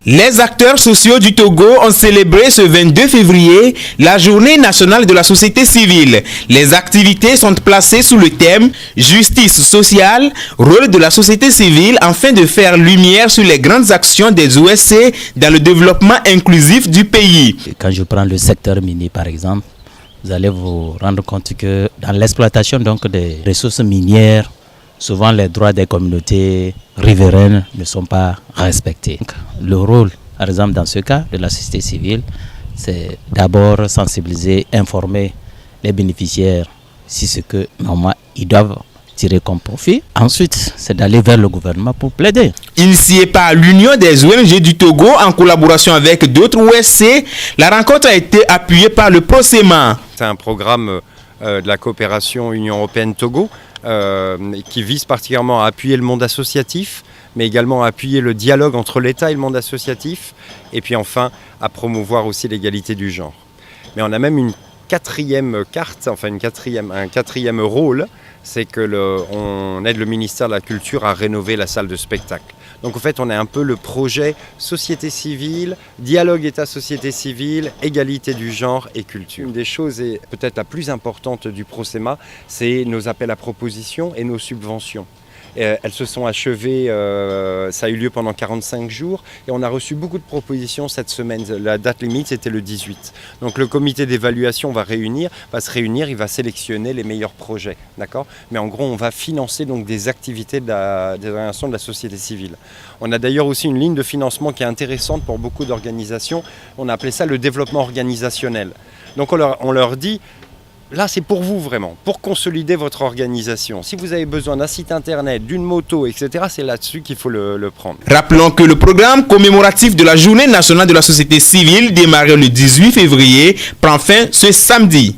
Les acteurs sociaux du Togo ont célébré ce 22 février la journée nationale de la société civile. Les activités sont placées sous le thème « Justice sociale, rôle de la société civile afin de faire lumière sur les grandes actions des OSC dans le développement inclusif du pays ». Quand je prends le secteur minier par exemple, vous allez vous rendre compte que dans l'exploitation donc des ressources minières, souvent les droits des communautés riveraines ne sont pas respectés. Le rôle, par exemple dans ce cas de la société civile, c'est d'abord sensibiliser, informer les bénéficiaires si ce que normalement ils doivent tirer comme profit. Ensuite, c'est d'aller vers le gouvernement pour plaider. Initiée par l'Union des ONG du Togo en collaboration avec d'autres OSC, la rencontre a été appuyée par le PROCEMA. C'est un programme de la coopération Union Européenne-Togo qui vise particulièrement à appuyer le monde associatif, mais également à appuyer le dialogue entre l'État et le monde associatif, et puis enfin à promouvoir aussi l'égalité du genre. Mais on a même une quatrième carte, enfin un quatrième rôle, c'est qu'on aide le ministère de la Culture à rénover la salle de spectacle. Donc en fait, on est un peu le projet société civile, dialogue État-société civile, égalité du genre et culture. Une des choses, et peut-être la plus importante du PROCEMA, c'est nos appels à propositions et nos subventions. Elles se sont achevées, ça a eu lieu pendant 45 jours et on a reçu beaucoup de propositions cette semaine. La date limite c'était le 18. Donc le comité d'évaluation va se réunir, il va sélectionner les meilleurs projets, d'accord ? Mais en gros on va financer donc des activités des organisations de la société civile. On a d'ailleurs aussi une ligne de financement qui est intéressante pour beaucoup d'organisations, on a appelé ça le développement organisationnel. Donc on leur dit, là, c'est pour vous vraiment, pour consolider votre organisation. Si vous avez besoin d'un site internet, d'une moto, etc., c'est là-dessus qu'il faut le prendre. Rappelons que le programme commémoratif de la Journée nationale de la société civile, démarré le 18 février, prend fin ce samedi.